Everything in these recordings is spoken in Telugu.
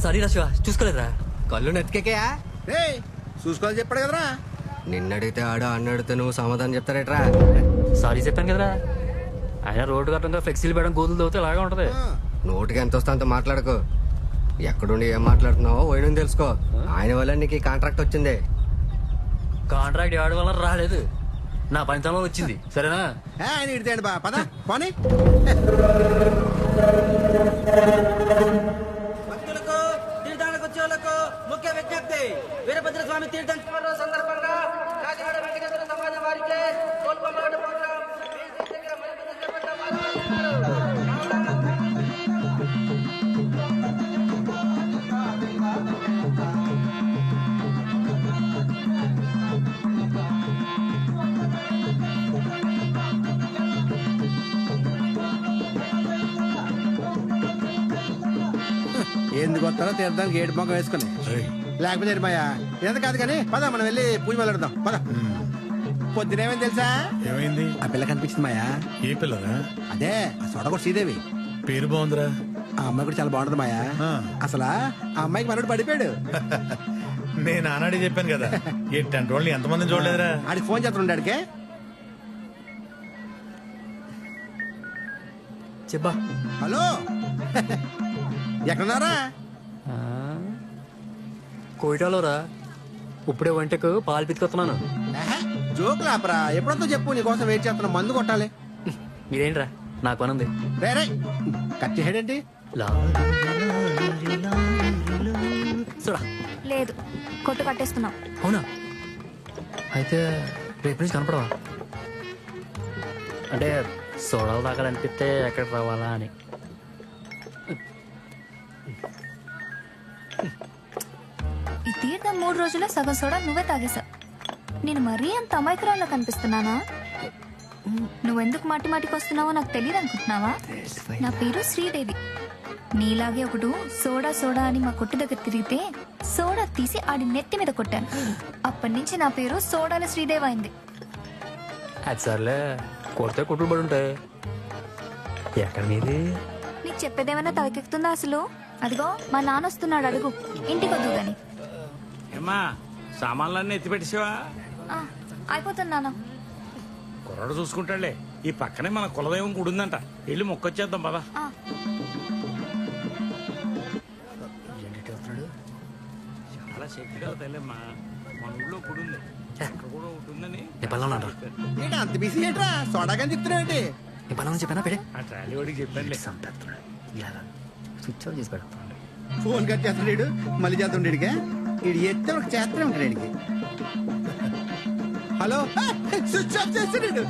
సారీ రా శివ, చూసుకోలేదురా. కళ్ళు నెత్తికేయా? చూసుకోవాలి చెప్పాడు కదరా. నిన్నడితే ఆడు అన్నడితే నువ్వు సమాధానం చెప్తారేట్రా? సారీ చెప్పాను కదరా. ఆయన రోడ్డు కట్టంగా ఫ్లెక్సీలు పెట్టడం గోతులు తవ్వుతే ఇలాగే ఉంటది. నోటికి ఎంత వస్తా అంత మాట్లాడుకో. ఎక్కడుండి ఏం మాట్లాడుతున్నావో పోయిన తెలుసుకో. ఆయన వల్ల నీకు ఈ కాంట్రాక్ట్ వచ్చింది. కాంట్రాక్ట్ ఆడ వల్ల రాలేదు, నా పనితనం వచ్చింది. సరేనా? ఆయన ఇడితేండి బా పద పోనీ. భక్తులకు తీర్థానికి వచ్చేవాళ్లకు ముఖ్య విజ్ఞప్తి. వీరభద్ర స్వామి తీర్థం చివరి సందర్భంగా కాకినాడ వెంకటేశ్వర సమాజం వారికి తోల్పమాట ప్రోగ్రాం ఎందుకు వస్తారో తీర్థానికి ఏడు మొక్క వేసుకుని, లేకపోతే మాయా ఇదంతా కాదు. కానీ పద మనం వెళ్ళి పూజ మొదలెడదాం పద. పొద్దునేమని తెలుసా? ఏమైంది? ఆ పిల్ల కనిపించింది మాయా. ఏ పిల్లరా? అదే ఆ సొడగొడు శ్రీదేవి. పేరు బాగుందిరా. ఆ అమ్మాయి కూడా చాలా బాగుంటది మాయా. అసలు ఆ అమ్మాయికి మనోడు పడిపోయాడు. నేను ఆనాడే చెప్పాను కదా, ఈ 10 రోజులు ఎంతమందిని చూడలేదురా. ఆడికి ఫోన్ చేస్తున్నాడు. ఆడికే చెప్పా. హలో ఎక్కడున్నారా? కోయిటాలోరా. ఇప్పుడే వంటకు పాలు పితుకొస్తున్నాను. జోకులు ఆపరా. ఎప్పుడంతో చెప్పు, నీకోసం వెయిట్ చేస్తున్నా. మందు కొట్టాలి. మీరేంట్రా, నాకు పనుంది. రే కట్ చేసేడేంటి? చూడా. లేదు, కొట్టు కట్టేస్తున్నాం. అవునా? అయితే రేపు నుంచి కనపడవా? అంటే సోడాలు తాగాలనిపిస్తే ఎక్కడికి రావాలా అని. ఈ తీర్థం 3 రోజుల్లో సగం సోడా నువ్వే తాగేశావు. నేను మరీ అంత అమాయకురాల్లో కనిపిస్తున్నానా? నువ్వెందుకు మాటి మాటికి వస్తున్నావో నాకు తెలియదు అనుకుంటున్నావా? నా పేరు శ్రీదేవి. నీలాగే ఒకడు సోడా సోడా అని మా కొట్టు దగ్గర తిరిగితే సోడా తీసి ఆడి నెత్తి మీద కొట్టాను. అప్పటి నుంచి నా పేరు సోడాల శ్రీదేవి అయింది. అది సర్లే, కొడితే కొట్టులు పడి ఉంటాయి. ఎక్కడ మీది? నీకు చెప్పేదేమైనా తలకెక్కుతుందా అసలు? అదిగో మా నాన్న వస్తున్నాడు, అడుగు. ఇంటికి వద్దు గాని. ఏమా సామాన్లన్నీ ఎత్తిపెట్టేసావా? అయిపోతుంది నాన్న. కుర్రాడు చూసుకుంటాడులే. ఈ పక్కనే మన కులదైవం గుడి ఉందంట, వెళ్ళి మొక్కొచ్చేద్దాం పదా. చాలా శక్తి కదా తల్లమ్మా. మన ఊళ్ళో గుడి ఉంది, అక్కడ కూడా ఒకటి ఉందని. ఏంటి అంత బిజీ ఏంట్రా? సోడాగాని చెప్తున్నావు. చెప్పానా పెడే ఆ ట్రాలీ వాడికి చెప్పానులే. స్విచ్ ఆఫ్ చేసి పెడతాను. ఫోన్ కట్ చేస్తున్నాడు, మళ్ళీ చేస్తుండే. ఇడు ఎత్తే ఒక చేస్తూనే ఉంటాడు ఇడికి. హలో, స్విచ్ ఆఫ్ చేస్తున్నాడు.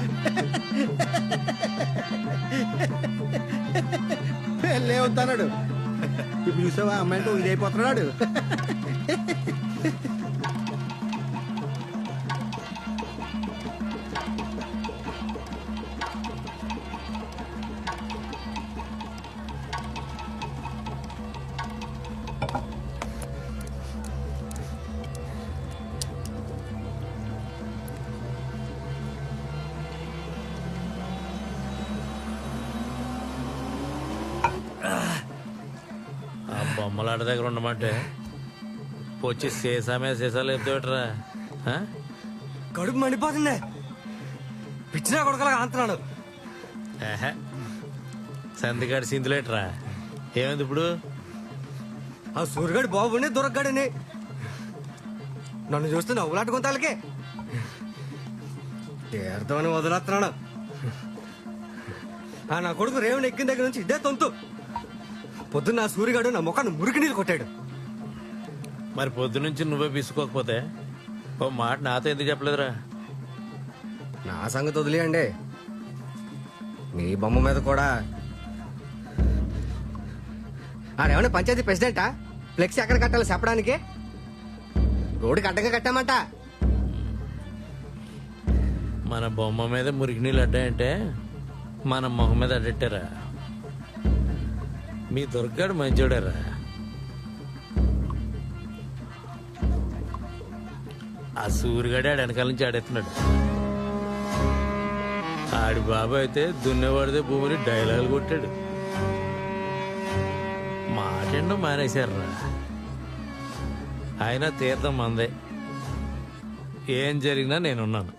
వెళ్ళే వద్దన్నాడు. ఇప్పుడు చూసావా అమ్మాయితో ఇదైపోతున్నాడు. బొమ్మలాట దగ్గర ఉండమంటే వచ్చి సీసామే సీసాలు ఎత్తురా. కడుపు మండిపోతుంది. పిచ్చినా కొడుకలాగా అంటున్నాడు. సందిగాడి సిందులేట్రా. ఏమైంది ఇప్పుడు? ఆ సూర్యగాడి బాబుని దొరకగాడని నన్ను చూస్తే నవ్వులాట కొంతాలకే తీర్థమని వదిలేస్తున్నాడు. నా కొడుకు రేవుని ఎక్కిన దగ్గర నుంచి ఇదే తొంతు. పొద్దున్న ఆ సూర్యగాడు నా ముఖాన్ని మురికి నీళ్ళు కొట్టాడు. మరి పొద్దు నుంచి నువ్వే తీసుకోకపోతే ఓ మాట నాతో ఎందుకు చెప్పలేదురా? నా సంగతి వదిలేయండి. మీ బొమ్మ మీద కూడా ఆడేమన్నా పంచాయతీ ప్రెసిడెంటా? ఫ్లెక్స్ ఎక్కడ కట్టాలో చెప్పడానికి రోడ్డుకి అడ్డంగా కట్టామంట. మన బొమ్మ మీద మురికి నీళ్ళు అడ్డాయంటే మన మొహం మీద అడ్డెట్టారా? మీ దొరకాడు మంచోడారా? ఆ సూర్యుగాడే ఆడి వెనకాల నుంచి ఆడెత్తున్నాడు. ఆడి బాబు అయితే దున్నేవాడిదే భూమిని డైలాగులు కొట్టాడు. మాటండు మానేశారా. అయినా తీర్థం మందే. ఏం జరిగినా నేనున్నాను.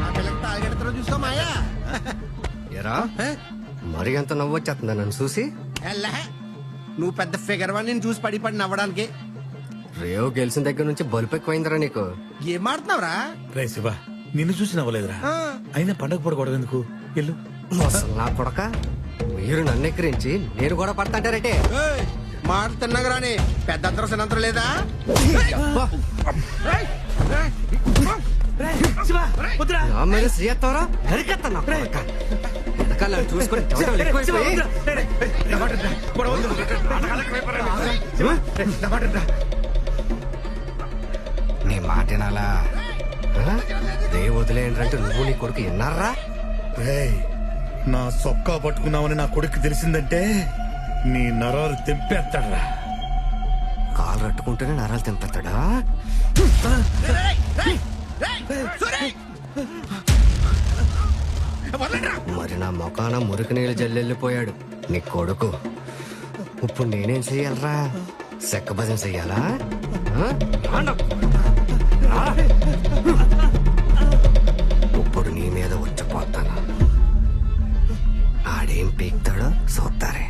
ఆ పిల్లకి తాగెడతారో చూసుకో మాయా. ఎరా మరి ఎంత నవ్వు వచ్చేస్తుందా నన్ను చూసి? ఎల్లే, నువ్వు పెద్ద ఫిగర్ వన్ నేను చూసి పడి నవ్వడానికి. రేవ్ గెలిచిన దగ్గర నుంచి బలుపు ఎక్కువైందిరా నీకు. ఏం ఆడుతున్నావురా? రే శివ, నిన్ను చూసి నవ్వలేదురా. అయినా పండగ పూట గొడవ ఎందుకు? వెళ్ళు. అసలు నా కొడక, మీరు నన్ను ఎక్కిరించి నేను కూడా పడతాంటారంటే ఏయ్, మాట తిన్నాక రాని పెద్ద అంతరం సినంతరం లేదా? నా మీద శ్రీయత్తావరా నరికెత్తా నా కొడక. వెనకాల నన్ను చూసుకొని చవటలు ఎక్కువైపోయి. నీ మాటేనాలా? రే వదిలేయండి నువ్వు నీ కొడుకు విన్నారా? రేయ్, నా సొక్కా పట్టుకున్నావని నా కొడుకు తెలిసిందంటే నీ నరాలు తెంపేస్తాడ్రా. కాలు రట్టుకుంటేనే నరాలు తెంపేస్తాడా? మరి నా మొఖాన మురికి నీళ్ళు జల్లెళ్ళిపోయాడు నీ కొడుకు. ఇప్పుడు నేనేం చెయ్యాలరా? సెక్క భజన చెయ్యాలా? ఇప్పుడు నీ మీద వచ్చిపోతాను. ఆడేం పీక్తాడో చూస్తారే.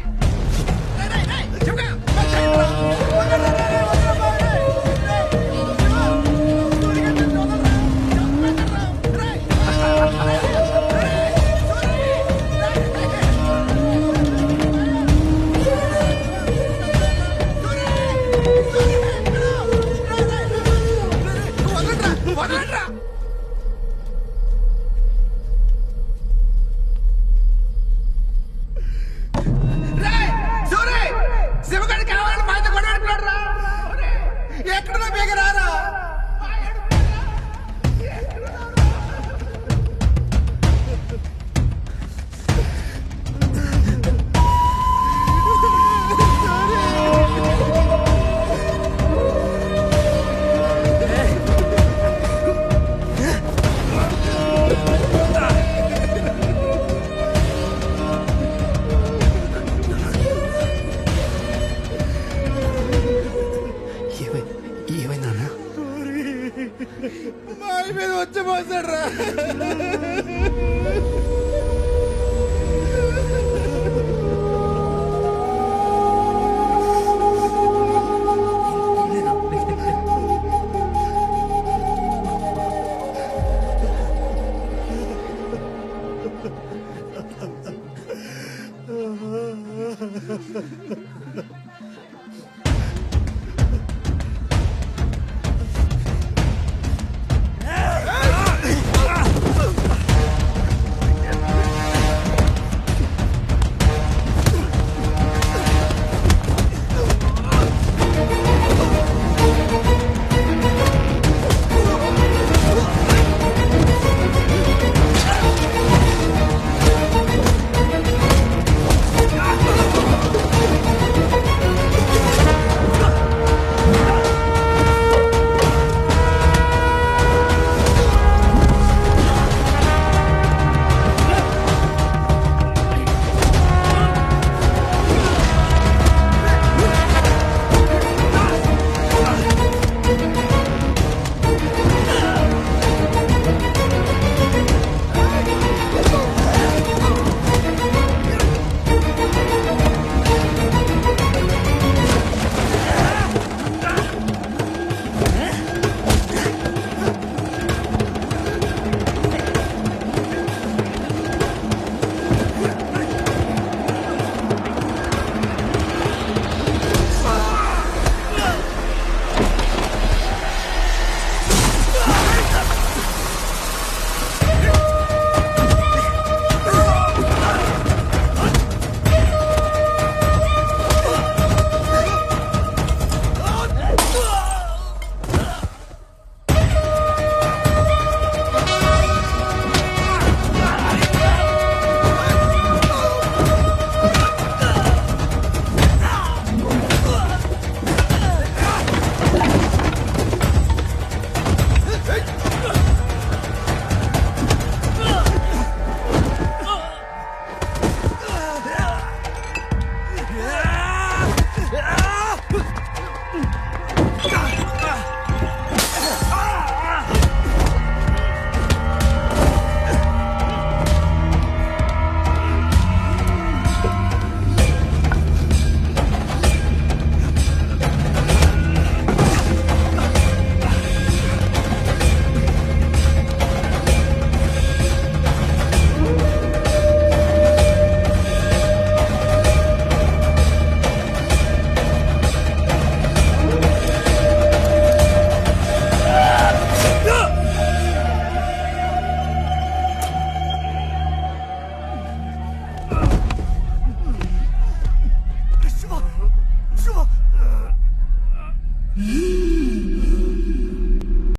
ఎక్కడ బేగరారా? మాయ మీద వచ్చి పోసాడ్రా.